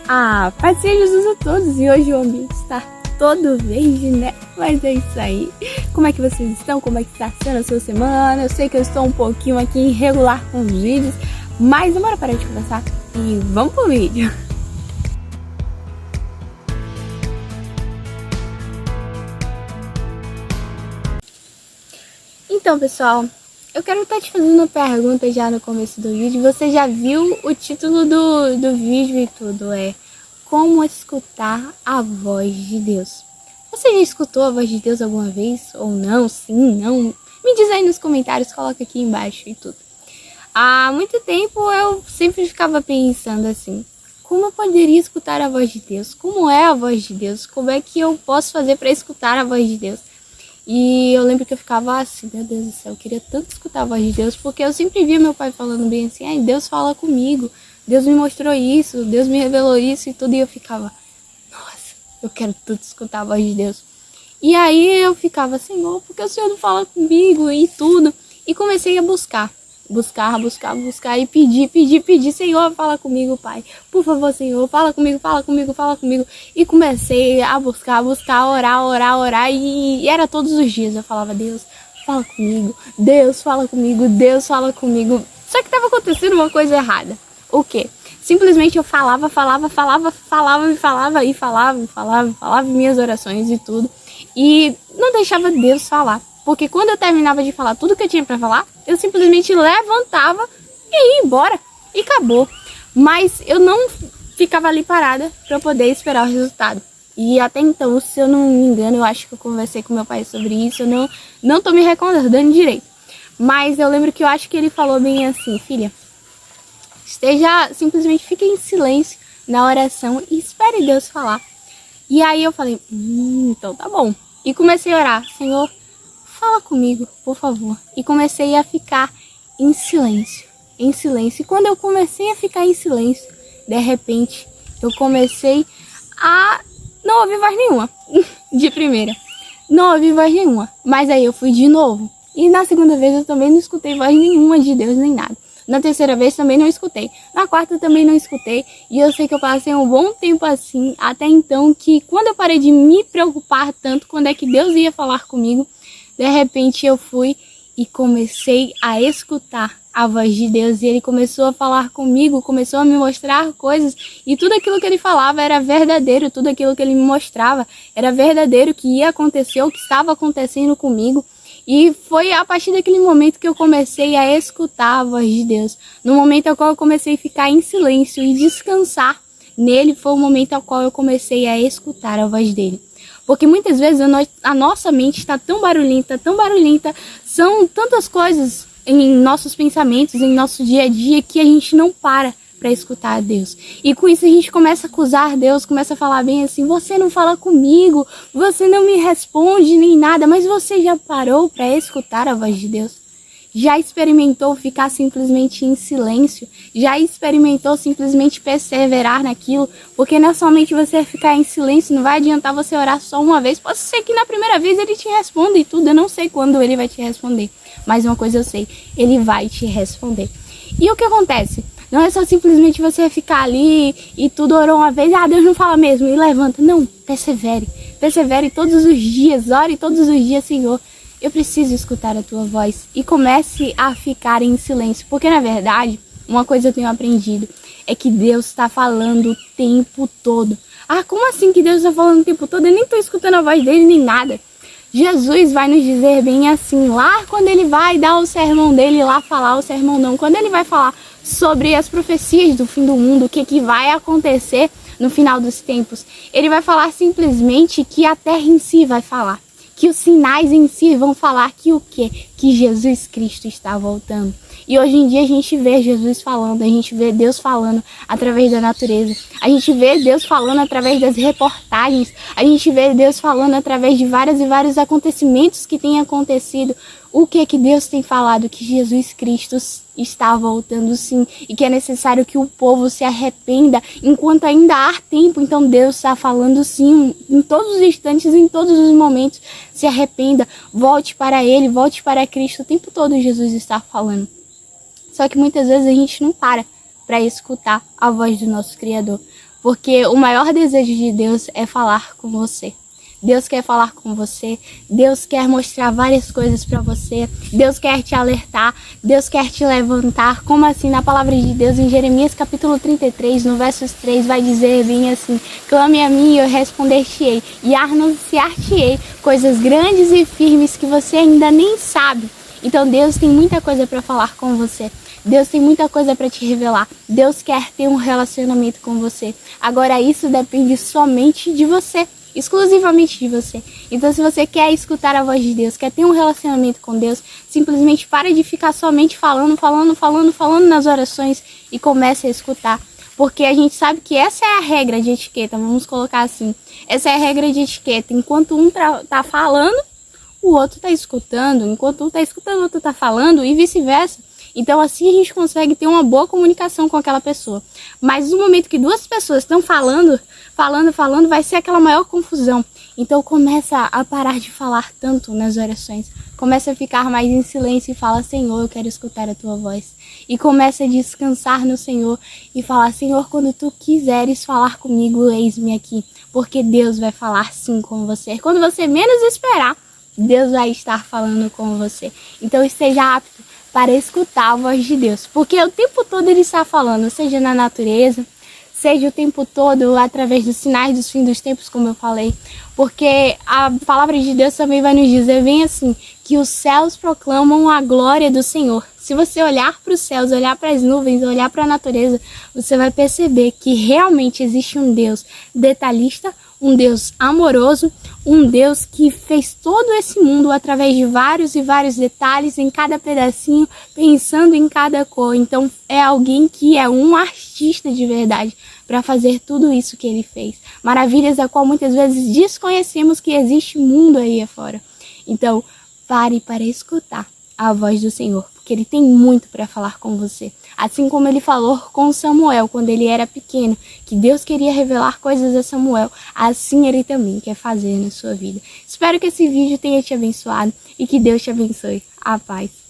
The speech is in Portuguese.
Paz seja Jesus a todos, e hoje o ambiente está todo verde, né? Mas é isso aí. Como é que vocês estão? Como é que está sendo a sua semana? Eu sei que eu estou um pouquinho aqui irregular com os vídeos, mas bora parar de conversar e vamos pro vídeo. Então, pessoal, eu quero estar te fazendo uma pergunta já no começo do vídeo. Você já viu o título do vídeo e tudo, como escutar a voz de Deus. Você já escutou a voz de Deus alguma vez? Ou não? Sim, não? Me diz aí nos comentários, coloca aqui embaixo e tudo. Há muito tempo eu sempre ficava pensando assim, como eu poderia escutar a voz de Deus? Como é a voz de Deus? Como é que eu posso fazer para escutar a voz de Deus? E eu lembro que eu ficava assim, meu Deus do céu, eu queria tanto escutar a voz de Deus, porque eu sempre via meu pai falando bem assim, ai, Deus fala comigo, Deus me mostrou isso, Deus me revelou isso e tudo, e eu ficava, nossa, eu quero tanto escutar a voz de Deus. E aí eu ficava, Senhor, porque o Senhor não fala comigo e tudo, e comecei a buscar e pedir, Senhor, fala comigo, Pai, por favor, Senhor, fala comigo, e comecei a buscar, orar, e era todos os dias, eu falava, Deus, fala comigo, Deus, fala comigo, só que tava acontecendo uma coisa errada. O quê? Simplesmente eu falava minhas orações e tudo, e não deixava Deus falar. Porque quando eu terminava de falar tudo que eu tinha pra falar, eu simplesmente levantava e ia embora. E acabou. Mas eu não ficava ali parada pra eu poder esperar o resultado. E até então, se eu não me engano, eu acho que eu conversei com meu pai sobre isso. Eu não tô me recordando direito. Mas eu lembro que eu acho que ele falou bem assim, filha, simplesmente fique em silêncio na oração e espere Deus falar. E aí eu falei, então tá bom. E comecei a orar, Senhor, fala comigo, por favor. E comecei a ficar em silêncio. E quando eu comecei a ficar em silêncio, de repente, eu comecei a não ouvir voz nenhuma. De primeira. Não ouvi voz nenhuma. Mas aí eu fui de novo. E na segunda vez eu também não escutei voz nenhuma de Deus nem nada. Na terceira vez também não escutei. Na quarta também não escutei. E eu sei que eu passei um bom tempo assim, até então, que quando eu parei de me preocupar tanto quando é que Deus ia falar comigo, de repente eu fui e comecei a escutar a voz de Deus. E ele começou a falar comigo, começou a me mostrar coisas. E tudo aquilo que ele falava era verdadeiro, tudo aquilo que ele me mostrava era verdadeiro, que ia acontecer, o que estava acontecendo comigo. E foi a partir daquele momento que eu comecei a escutar a voz de Deus. No momento ao qual eu comecei a ficar em silêncio e descansar nele, foi o momento ao qual eu comecei a escutar a voz dele. Porque muitas vezes a nossa mente está tão barulhenta, são tantas coisas em nossos pensamentos, em nosso dia a dia, que a gente não para escutar a Deus. E com isso a gente começa a acusar Deus, começa a falar bem assim, você não fala comigo, você não me responde nem nada, mas você já parou para escutar a voz de Deus? Já experimentou ficar simplesmente em silêncio? Já experimentou simplesmente perseverar naquilo? Porque não é somente você ficar em silêncio, não vai adiantar você orar só uma vez. Pode ser que na primeira vez ele te responda e tudo, eu não sei quando ele vai te responder. Mas uma coisa eu sei, ele vai te responder. E o que acontece? Não é só simplesmente você ficar ali e tudo orou uma vez, Deus não fala mesmo, e levanta. Não, persevere todos os dias, ore todos os dias, Senhor, eu preciso escutar a tua voz. E comece a ficar em silêncio, porque na verdade, uma coisa eu tenho aprendido, é que Deus está falando o tempo todo. Como assim que Deus está falando o tempo todo? Eu nem estou escutando a voz dele, nem nada. Jesus vai nos dizer bem assim, lá quando ele vai dar o sermão dele, lá falar o sermão não, quando ele vai falar sobre as profecias do fim do mundo, o que vai acontecer no final dos tempos, ele vai falar simplesmente que a terra em si vai falar, que os sinais em si vão falar que o quê? Que Jesus Cristo está voltando. E hoje em dia a gente vê Jesus falando, a gente vê Deus falando através da natureza, a gente vê Deus falando através das reportagens, a gente vê Deus falando através de vários acontecimentos que têm acontecido. O que é que Deus tem falado? Que Jesus Cristo está voltando sim, e que é necessário que o povo se arrependa enquanto ainda há tempo. Então Deus está falando sim, em todos os instantes, em todos os momentos, se arrependa, volte para Ele, volte para Cristo, o tempo todo Jesus está falando. Só que muitas vezes a gente não para escutar a voz do nosso Criador. porque o maior desejo de Deus é falar com você. Deus quer falar com você, Deus quer mostrar várias coisas para você, Deus quer te alertar, Deus quer te levantar. Como assim? Na palavra de Deus, em Jeremias capítulo 33, no versos 3, vai dizer bem assim: clame a mim e eu responder-te-ei, e anunciar-te-ei coisas grandes e firmes que você ainda nem sabe. Então Deus tem muita coisa para falar com você. Deus tem muita coisa para te revelar. Deus quer ter um relacionamento com você. Agora isso depende somente de você. Exclusivamente de você. Então, se você quer escutar a voz de Deus, quer ter um relacionamento com Deus, simplesmente para de ficar somente falando nas orações e comece a escutar. Porque a gente sabe que essa é a regra de etiqueta, vamos colocar assim. Essa é a regra de etiqueta. Enquanto um tá falando, o outro tá escutando. Enquanto um tá escutando, o outro tá falando e vice-versa. Então, assim a gente consegue ter uma boa comunicação com aquela pessoa. Mas no momento que duas pessoas estão falando, vai ser aquela maior confusão. Então, começa a parar de falar tanto nas orações. Começa a ficar mais em silêncio e fala: Senhor, eu quero escutar a tua voz. E começa a descansar no Senhor e falar: Senhor, quando tu quiseres falar comigo, eis-me aqui. Porque Deus vai falar sim com você. Quando você menos esperar, Deus vai estar falando com você. Então, esteja apto para escutar a voz de Deus, porque o tempo todo ele está falando, seja na natureza, seja o tempo todo através dos sinais dos fins dos tempos, como eu falei, porque a palavra de Deus também vai nos dizer bem assim, que os céus proclamam a glória do Senhor. Se você olhar para os céus, olhar para as nuvens, olhar para a natureza, você vai perceber que realmente existe um Deus detalhista, um Deus amoroso, um Deus que fez todo esse mundo através de vários e vários detalhes em cada pedacinho, pensando em cada cor. Então é alguém que é um artista de verdade para fazer tudo isso que ele fez. Maravilhas a qual muitas vezes desconhecemos que existe mundo aí afora. Então pare para escutar a voz do Senhor, porque ele tem muito para falar com você. Assim como ele falou com Samuel quando ele era pequeno, que Deus queria revelar coisas a Samuel, assim ele também quer fazer na sua vida. Espero que esse vídeo tenha te abençoado e que Deus te abençoe. A paz.